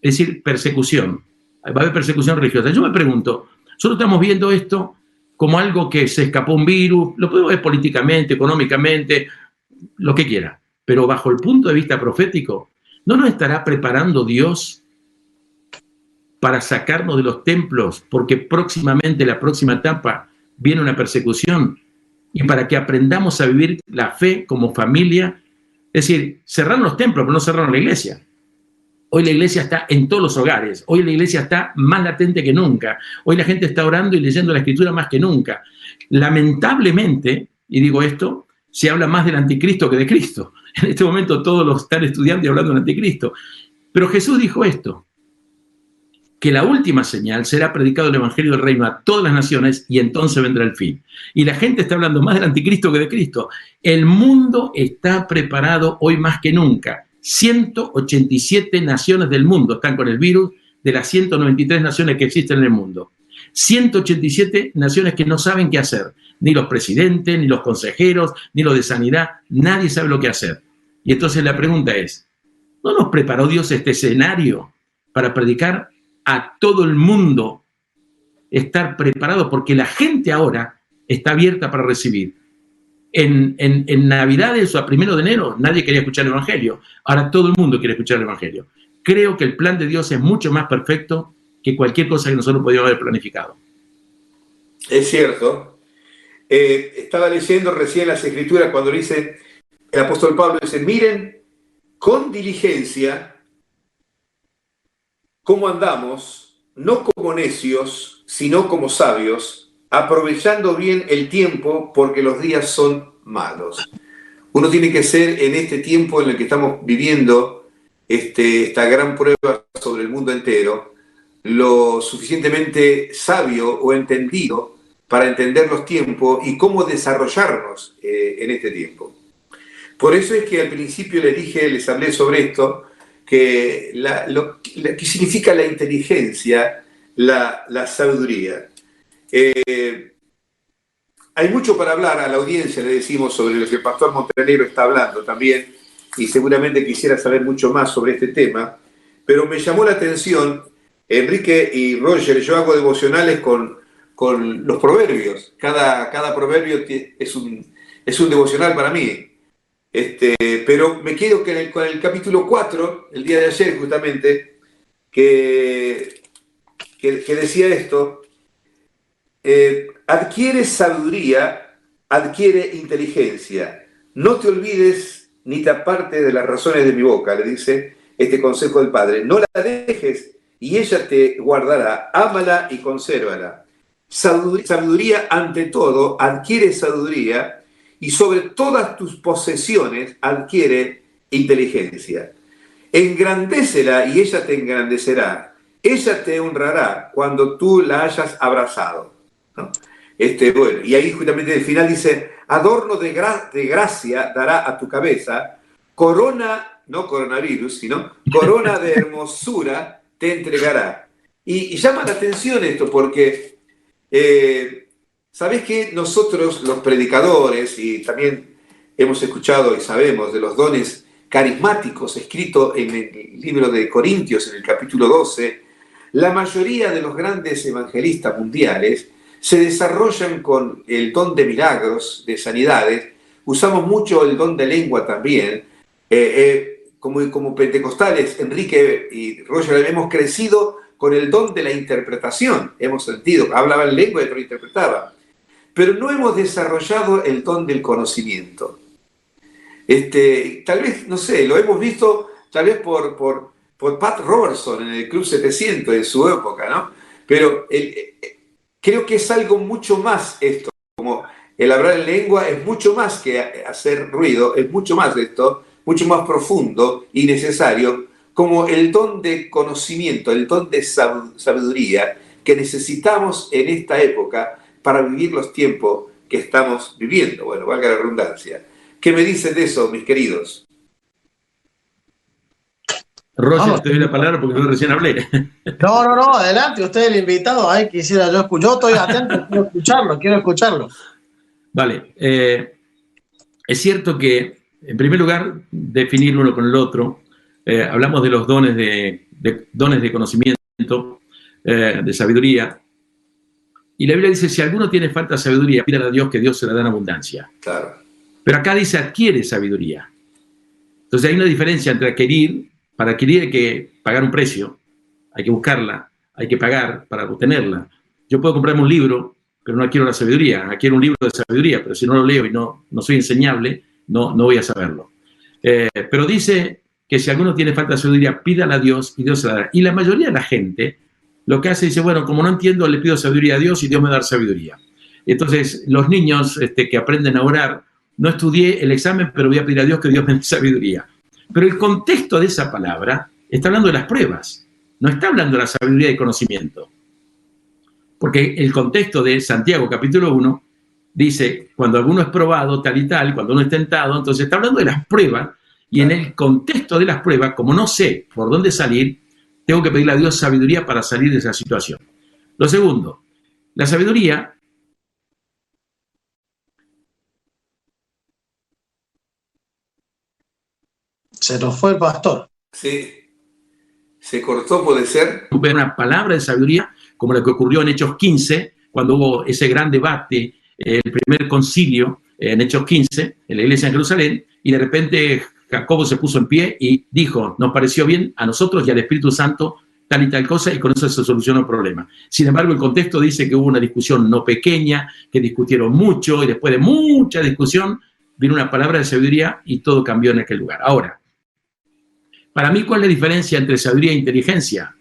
es decir, persecución. Va a haber persecución religiosa. Yo me pregunto, nosotros estamos viendo esto como algo que se escapó un virus, lo podemos ver políticamente, económicamente, lo que quiera, pero bajo el punto de vista profético, ¿no nos estará preparando Dios para sacarnos de los templos? Porque próximamente, la próxima etapa, viene una persecución, y para que aprendamos a vivir la fe como familia. Es decir, cerraron los templos, pero no cerraron la iglesia. Hoy la iglesia está en todos los hogares. Hoy la iglesia está más latente que nunca. Hoy la gente está orando y leyendo la Escritura más que nunca. Lamentablemente, y digo esto, se habla más del anticristo que de Cristo. En este momento todos lo están estudiando y hablando del anticristo. Pero Jesús dijo esto, que la última señal será predicado el evangelio del reino a todas las naciones y entonces vendrá el fin. Y la gente está hablando más del anticristo que de Cristo. El mundo está preparado hoy más que nunca. 187 naciones del mundo están con el virus de las 193 naciones que existen en el mundo. 187 naciones que no saben qué hacer. Ni los presidentes, ni los consejeros, ni los de sanidad. Nadie sabe lo que hacer. Y entonces la pregunta es, ¿no nos preparó Dios este escenario para predicar a todo el mundo, estar preparado? Porque la gente ahora está abierta para recibir. En Navidades o a 1 de enero nadie quería escuchar el Evangelio. Ahora todo el mundo quiere escuchar el Evangelio. Creo que el plan de Dios es mucho más perfecto que cualquier cosa que nosotros podíamos haber planificado. Es cierto. Estaba leyendo recién las Escrituras cuando dice, el apóstol Pablo dice, miren con diligencia cómo andamos, no como necios, sino como sabios, aprovechando bien el tiempo porque los días son malos. Uno tiene que ser en este tiempo en el que estamos viviendo esta gran prueba sobre el mundo entero, lo suficientemente sabio o entendido para entender los tiempos y cómo desarrollarnos en este tiempo. Por eso es que al principio les hablé sobre esto, que que significa la inteligencia, la sabiduría. Hay mucho para hablar, a la audiencia le decimos sobre lo que el pastor Montenegro está hablando también, y seguramente quisiera saber mucho más sobre este tema, pero me llamó la atención, Enrique y Roger, yo hago devocionales con los proverbios, cada proverbio es un devocional para mí. Pero me quedo con el capítulo 4, el día de ayer justamente, que decía esto, adquiere sabiduría, adquiere inteligencia, no te olvides ni te apartes de las razones de mi boca, le dice este consejo del Padre, no la dejes y ella te guardará, ámala y consérvala. Sabiduría ante todo, adquiere sabiduría, y sobre todas tus posesiones adquiere inteligencia. Engrandécela y ella te engrandecerá. Ella te honrará cuando tú la hayas abrazado, ¿no? Bueno, y ahí justamente el final dice, adorno de gracia dará a tu cabeza, corona, no coronavirus, sino corona de hermosura te entregará. Y llama la atención esto porque... ¿sabés que nosotros los predicadores, y también hemos escuchado y sabemos de los dones carismáticos, escrito en el libro de Corintios, en el capítulo 12, la mayoría de los grandes evangelistas mundiales se desarrollan con el don de milagros, de sanidades. Usamos mucho el don de lengua también. Como pentecostales, Enrique y Roger, hemos crecido con el don de la interpretación. Hemos sentido, hablaban lengua y otro interpretaba. Pero no hemos desarrollado el don del conocimiento. Tal vez, no sé, lo hemos visto tal vez por Pat Robertson en el Club 700 en su época, ¿no? Pero creo que es algo mucho más esto, como el hablar en lengua es mucho más que hacer ruido, es mucho más esto, mucho más profundo y necesario, como el don de conocimiento, el don de sabiduría que necesitamos en esta época para vivir los tiempos que estamos viviendo. Bueno, valga la redundancia. ¿Qué me dicen de eso, mis queridos? Roger, te doy la palabra porque yo recién hablé. No, adelante, usted es el invitado, ahí quisiera yo escuchar. Yo estoy atento, quiero escucharlo. Vale, es cierto que, en primer lugar, definir uno con el otro, hablamos de los dones de conocimiento, de sabiduría, y la Biblia dice, si alguno tiene falta de sabiduría, pídale a Dios que Dios se la da en abundancia. Claro. Pero acá dice, adquiere sabiduría. Entonces hay una diferencia entre adquirir. Para adquirir hay que pagar un precio, hay que buscarla, hay que pagar para obtenerla. Yo puedo comprarme un libro, pero no adquiero la sabiduría. Adquiero un libro de sabiduría, pero si no lo leo y no soy enseñable, no voy a saberlo. Pero dice que si alguno tiene falta de sabiduría, pídala a Dios y Dios se la dará. Y la mayoría de la gente lo que hace dice, bueno, como no entiendo, le pido sabiduría a Dios y Dios me da sabiduría. Entonces, los niños que aprenden a orar, no estudié el examen, pero voy a pedir a Dios que Dios me dé sabiduría. Pero el contexto de esa palabra está hablando de las pruebas, no está hablando de la sabiduría y conocimiento. Porque el contexto de Santiago capítulo 1 dice, cuando alguno es probado tal y tal, cuando uno es tentado, entonces está hablando de las pruebas, y en el contexto de las pruebas, como no sé por dónde salir, tengo que pedirle a Dios sabiduría para salir de esa situación. Lo segundo, la sabiduría se nos fue el pastor. Sí, se cortó, puede ser. Una palabra de sabiduría, como la que ocurrió en Hechos 15, cuando hubo ese gran debate, el primer concilio en Hechos 15, en la iglesia en Jerusalén, y de repente Jacobo se puso en pie y dijo, nos pareció bien a nosotros y al Espíritu Santo tal y tal cosa, y con eso se solucionó el problema. Sin embargo, el contexto dice que hubo una discusión no pequeña, que discutieron mucho, y después de mucha discusión, vino una palabra de sabiduría y todo cambió en aquel lugar. Ahora, para mí, ¿cuál es la diferencia entre sabiduría e inteligencia?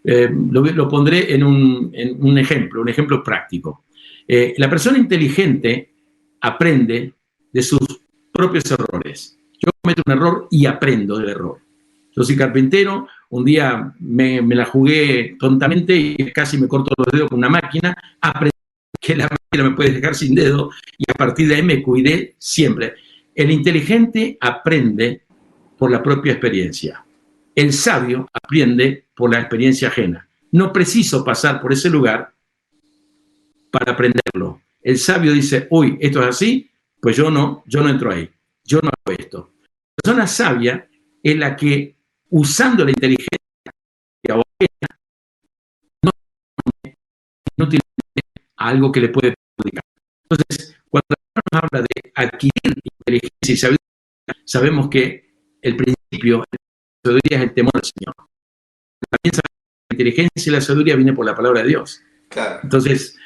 Lo pondré en un ejemplo práctico. La persona inteligente aprende de sus propios errores. Yo cometo un error y aprendo del error. Yo soy carpintero, un día me la jugué tontamente y casi me corto los dedos con una máquina, aprendí que la máquina me puede dejar sin dedo y a partir de ahí me cuidé siempre. El inteligente aprende por la propia experiencia. El sabio aprende por la experiencia ajena. No preciso pasar por ese lugar para aprenderlo. El sabio dice, uy, esto es así, pues yo no entro ahí, yo no hago esto. La persona sabia es la que, usando la inteligencia ajena, no inútilmente a algo que le puede perjudicar. Entonces, cuando nos habla de adquirir inteligencia y sabiduría, sabemos que el principio de la sabiduría es el temor al Señor. También sabemos que la inteligencia y la sabiduría vienen por la palabra de Dios. Claro. Entonces,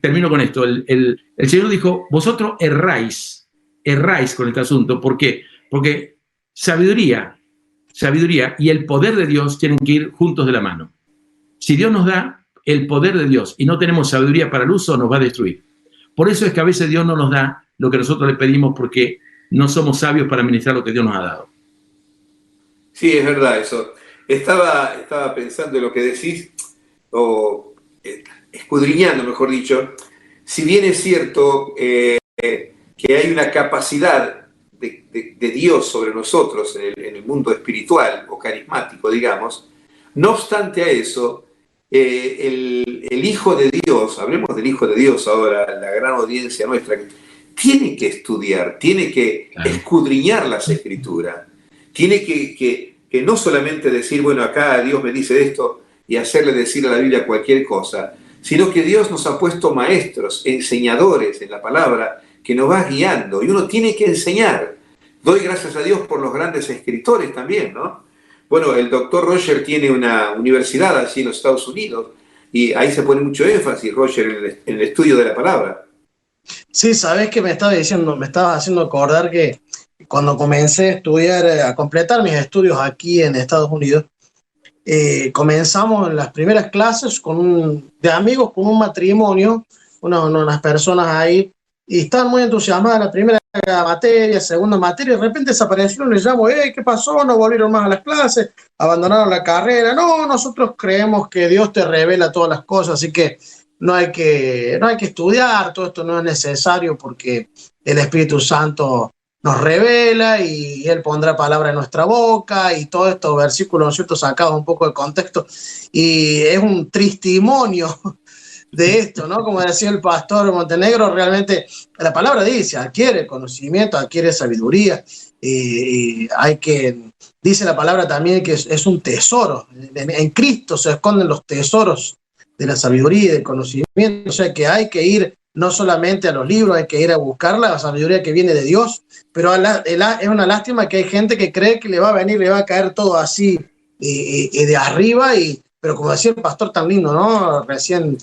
termino con esto. El Señor dijo, vosotros erráis con este asunto. ¿Por qué? Porque sabiduría y el poder de Dios tienen que ir juntos de la mano. Si Dios nos da el poder de Dios y no tenemos sabiduría para el uso, nos va a destruir. Por eso es que a veces Dios no nos da lo que nosotros le pedimos porque no somos sabios para administrar lo que Dios nos ha dado. Sí, es verdad eso. Estaba pensando en lo que decís, o escudriñando, mejor dicho. Si bien es cierto que hay una capacidad de Dios sobre nosotros en el mundo espiritual o carismático, digamos, no obstante a eso, el Hijo de Dios, hablemos del Hijo de Dios ahora, la gran audiencia nuestra, tiene que estudiar, tiene que escudriñar las Escrituras, tiene que no solamente decir, bueno, acá Dios me dice esto y hacerle decir a la Biblia cualquier cosa, sino que Dios nos ha puesto maestros, enseñadores en la palabra, que nos va guiando, y uno tiene que enseñar. Doy gracias a Dios por los grandes escritores también, ¿no? Bueno, el doctor Roger tiene una universidad allí en los Estados Unidos, y ahí se pone mucho énfasis, Roger, en el estudio de la palabra. Sí, sabes que me estaba diciendo, me estabas haciendo acordar que cuando comencé a estudiar, a completar mis estudios aquí en Estados Unidos, comenzamos en las primeras clases de amigos con un matrimonio, unas personas ahí, y estaban muy entusiasmadas la primera materia, segunda materia, y de repente desaparecieron, les llamo, ¿qué pasó? No volvieron más a las clases, abandonaron la carrera. No, nosotros creemos que Dios te revela todas las cosas, así que no hay que estudiar, todo esto no es necesario porque el Espíritu Santo nos revela y Él pondrá palabra en nuestra boca, y todos estos versículos, ¿no es cierto?, sacados un poco de contexto, y es un testimonio de esto, ¿no? Como decía el pastor Montenegro, realmente la palabra dice, adquiere conocimiento, adquiere sabiduría, y dice la palabra también que es un tesoro, en Cristo se esconden los tesoros de la sabiduría y del conocimiento, o sea que hay que ir no solamente a los libros, hay que ir a buscar la sabiduría que viene de Dios, pero es una lástima que hay gente que cree que le va a caer todo así de arriba, pero como decía el pastor tan lindo, ¿no? Recién,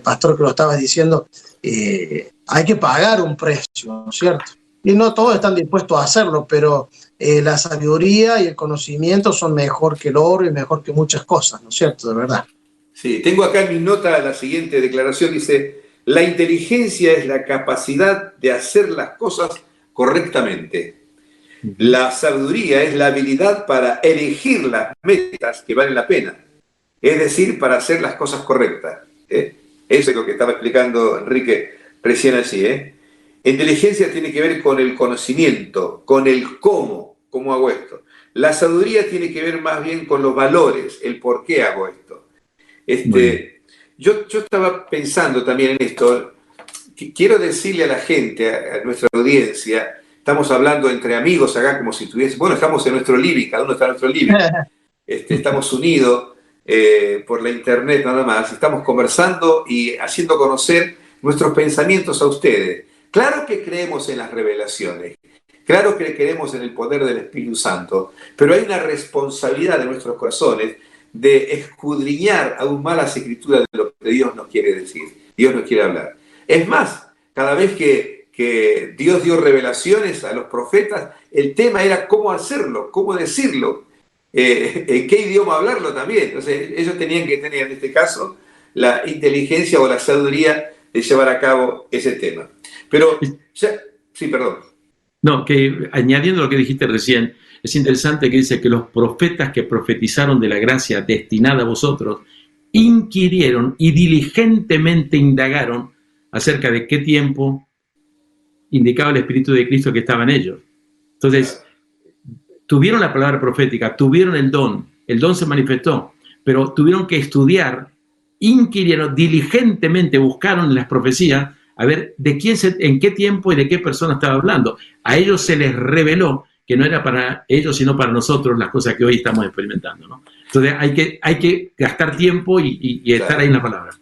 pastor, que lo estabas diciendo, hay que pagar un precio, ¿no es cierto? Y no todos están dispuestos a hacerlo, pero la sabiduría y el conocimiento son mejor que el oro y mejor que muchas cosas, ¿no es cierto? De verdad. Sí, tengo acá en mi nota la siguiente declaración, dice, la inteligencia es la capacidad de hacer las cosas correctamente. La sabiduría es la habilidad para elegir las metas que valen la pena, es decir, para hacer las cosas correctas. Eso es lo que estaba explicando Enrique recién allí. Inteligencia tiene que ver con el conocimiento, con el cómo hago esto. La sabiduría tiene que ver más bien con los valores, el por qué hago esto. Yo estaba pensando también en esto. Quiero decirle a la gente, a nuestra audiencia, estamos hablando entre amigos acá como si estuviese, bueno, estamos en nuestro living, cada uno está en nuestro living, estamos unidos por la internet nada más, estamos conversando y haciendo conocer nuestros pensamientos a ustedes. Claro que creemos en las revelaciones, claro que creemos en el poder del Espíritu Santo, pero hay una responsabilidad de nuestros corazones de escudriñar aún más las Escrituras de lo que Dios nos quiere decir, Dios nos quiere hablar. Es más, cada vez que Dios dio revelaciones a los profetas, el tema era cómo hacerlo, cómo decirlo, en qué idioma hablarlo también. Entonces ellos tenían que tener, en este caso, la inteligencia o la sabiduría de llevar a cabo ese tema. Pero, sí, perdón. No, que añadiendo lo que dijiste recién, es interesante que dice que los profetas que profetizaron de la gracia destinada a vosotros inquirieron y diligentemente indagaron acerca de qué tiempo indicaba el Espíritu de Cristo que estaba en ellos. Entonces, tuvieron la palabra profética, tuvieron el don se manifestó, pero tuvieron que estudiar, inquirieron, diligentemente buscaron en las profecías a ver en qué tiempo y de qué persona estaba hablando. A ellos se les reveló que no era para ellos, sino para nosotros las cosas que hoy estamos experimentando, ¿no? Entonces hay que gastar tiempo y estar ahí en la palabra.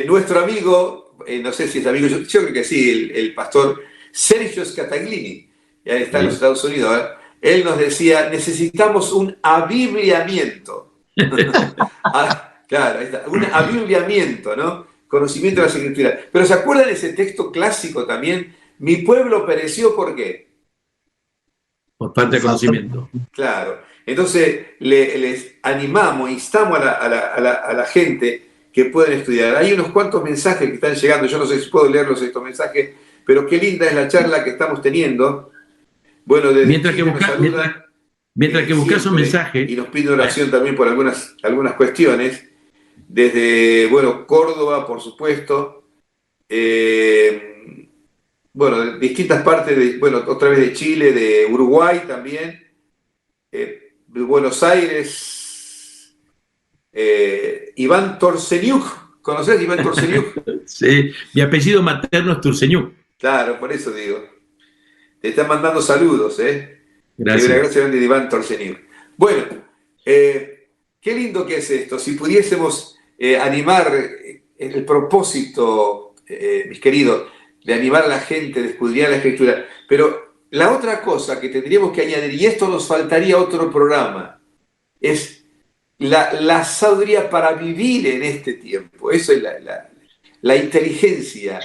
Nuestro amigo, no sé si es amigo, yo creo que sí, el pastor Sergio Scataglini, ya está en los Estados Unidos, él nos decía, necesitamos un abibliamiento. Claro, ahí está, un abibliamiento, ¿no? Conocimiento de las Escrituras. Pero ¿se acuerdan de ese texto clásico también? Mi pueblo pereció, ¿por qué? Por falta de conocimiento. Claro. Entonces les animamos, instamos a la gente que puedan estudiar. Hay unos cuantos mensajes que están llegando, yo no sé si puedo leerlos estos mensajes, pero qué linda es la charla que estamos teniendo. Bueno, mientras que buscas un mensaje. Y nos pide oración también por algunas cuestiones. Desde, bueno, Córdoba, por supuesto. Bueno, de distintas partes, otra vez de Chile, de Uruguay también, de Buenos Aires, Iván Torseniuk, ¿conocés Iván Torseniuk? Sí, mi apellido materno es Turceñuk. Claro, por eso digo. Te están mandando saludos, ¿eh? Gracias. Gracias de Iván Torcenir. Bueno, qué lindo que es esto. Si pudiésemos animar el propósito, mis queridos, de animar a la gente, de escudriñar la Escritura. Pero la otra cosa que tendríamos que añadir, y esto nos faltaría otro programa, es la sabiduría para vivir en este tiempo. Eso es la inteligencia.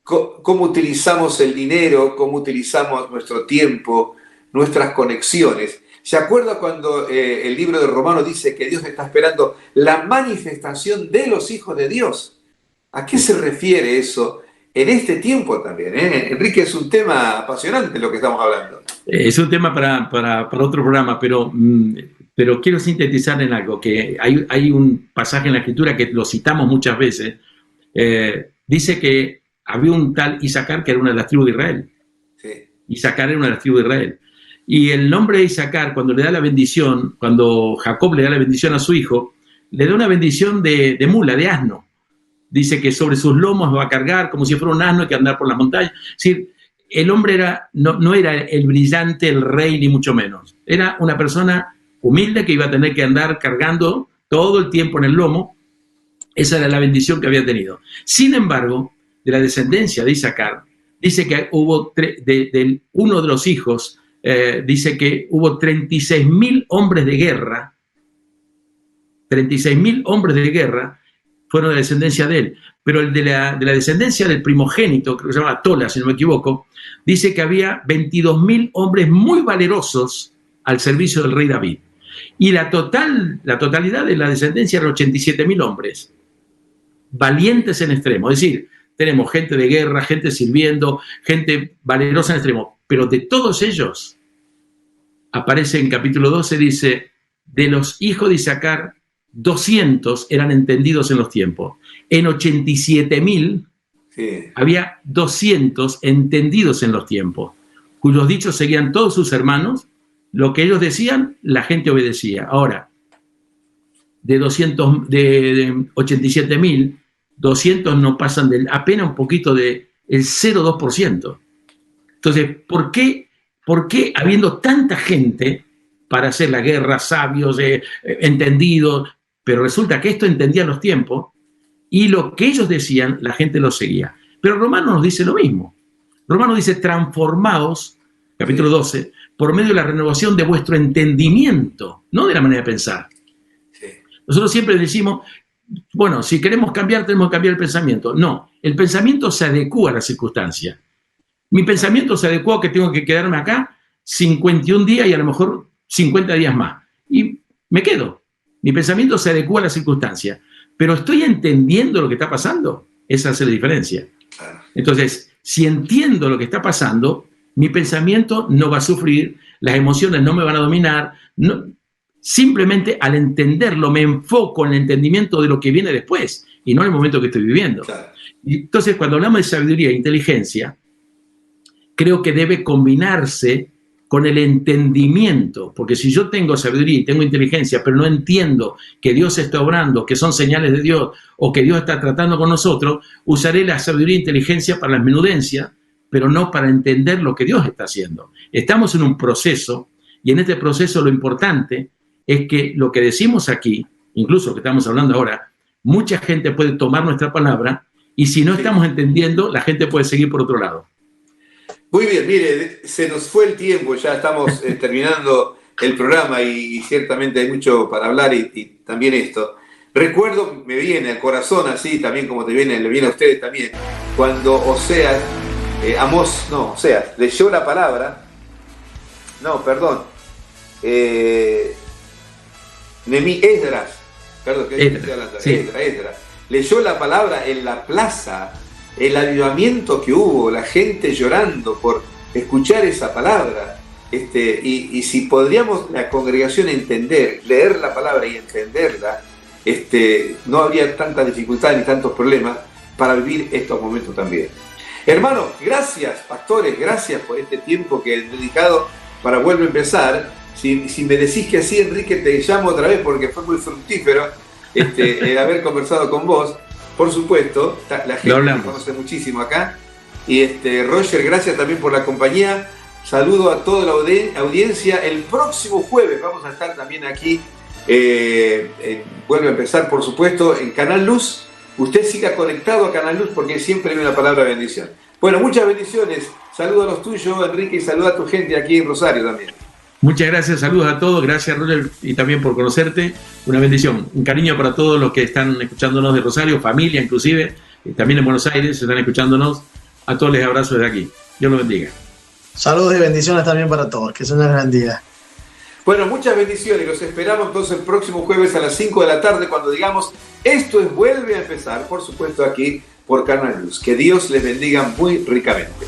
Cómo utilizamos el dinero, cómo utilizamos nuestro tiempo, nuestras conexiones. ¿Se acuerda cuando el libro de Romanos dice que Dios está esperando la manifestación de los hijos de Dios? ¿A qué se refiere eso en este tiempo también? Enrique, es un tema apasionante lo que estamos hablando. Es un tema para otro programa, pero quiero sintetizar en algo, que hay un pasaje en la Escritura que lo citamos muchas veces. Dice que había un tal Isacar que era una de las tribus de Israel. Sí. Isacar era una de las tribus de Israel. Y el nombre de Isacar, cuando le da la bendición, cuando Jacob le da la bendición a su hijo, le da una bendición de mula, de asno. Dice que sobre sus lomos va a cargar como si fuera un asno que andar por las montañas. Es decir, el hombre no era el brillante, el rey, ni mucho menos. Era una persona humilde que iba a tener que andar cargando todo el tiempo en el lomo. Esa era la bendición que había tenido. Sin embargo, de la descendencia de Isacar, dice que hubo, de uno de los hijos, dice que hubo 36.000 hombres de guerra. 36.000 hombres de guerra fueron de la descendencia de él. Pero el de la descendencia del primogénito, que se llama Tola, si no me equivoco, dice que había 22.000 hombres muy valerosos al servicio del rey David. Y la totalidad de la descendencia eran 87.000 hombres, valientes en extremo. Es decir, tenemos gente de guerra, gente sirviendo, gente valerosa en extremo. Pero de todos ellos, aparece en capítulo 12, dice, de los hijos de Isacar, 200 eran entendidos en los tiempos. En 87.000 sí, había 200 entendidos en los tiempos, cuyos dichos seguían todos sus hermanos. Lo que ellos decían, la gente obedecía. Ahora, de 87.000, 200 no pasan apenas un poquito del 0,2%. Entonces, ¿por qué habiendo tanta gente para hacer la guerra, sabios, entendidos, pero resulta que esto entendían los tiempos y lo que ellos decían, la gente lo seguía? Pero Romanos nos dice lo mismo. Romanos dice, transformaos, capítulo 12, por medio de la renovación de vuestro entendimiento, no de la manera de pensar. sí. Nosotros siempre decimos, bueno, si queremos cambiar, tenemos que cambiar el pensamiento. No, el pensamiento se adecúa a la circunstancia. Mi pensamiento se adecúa a que tengo que quedarme acá 51 días y a lo mejor 50 días más. Y me quedo. Mi pensamiento se adecúa a la circunstancia. Pero estoy entendiendo lo que está pasando. Esa es la diferencia. Entonces, si entiendo lo que está pasando, mi pensamiento no va a sufrir, las emociones no me van a dominar. No, simplemente al entenderlo me enfoco en el entendimiento de lo que viene después y no en el momento que estoy viviendo. Claro. Y entonces, cuando hablamos de sabiduría e inteligencia, creo que debe combinarse con el entendimiento, porque si yo tengo sabiduría y tengo inteligencia, pero no entiendo que Dios está obrando, que son señales de Dios, o que Dios está tratando con nosotros, usaré la sabiduría e inteligencia para las menudencias, pero no para entender lo que Dios está haciendo. Estamos en un proceso, y en este proceso lo importante es que lo que decimos aquí, incluso lo que estamos hablando ahora, mucha gente puede tomar nuestra palabra, y si no estamos entendiendo, la gente puede seguir por otro lado. Muy bien, mire, se nos fue el tiempo, ya estamos terminando el programa y ciertamente hay mucho para hablar y también esto. Recuerdo, me viene al corazón así, también como le viene a ustedes también, cuando Oseas, leyó la palabra, Esdras, leyó la palabra en la plaza, el avivamiento que hubo, la gente llorando por escuchar esa palabra. Y si podríamos la congregación entender, leer la palabra y entenderla, no habría tanta dificultad ni tantos problemas para vivir estos momentos también. Hermanos, gracias, pastores, gracias por este tiempo que he dedicado para Vuelve a Empezar. Si me decís que sí, Enrique, te llamo otra vez porque fue muy fructífero el haber conversado con vos. Por supuesto, la gente me conoce muchísimo acá Y Roger, gracias también por la compañía. Saludo a toda la audiencia. El próximo jueves vamos a estar también aquí. Vuelve a empezar, por supuesto, en Canal Luz. Usted siga conectado a Canal Luz porque siempre hay una palabra bendición. Bueno, muchas bendiciones. Saludos a los tuyos, Enrique, y saluda a tu gente aquí en Rosario también. Muchas gracias, saludos a todos, gracias Roger y también por conocerte, una bendición, un cariño para todos los que están escuchándonos de Rosario, familia inclusive, también en Buenos Aires están escuchándonos, a todos les abrazo desde aquí, Dios los bendiga. Saludos y bendiciones también para todos, que se les bendiga. Bueno, muchas bendiciones, los esperamos entonces el próximo jueves a las 5 de la tarde cuando digamos, esto es Vuelve a Empezar, por supuesto aquí por Canal Luz, que Dios les bendiga muy ricamente.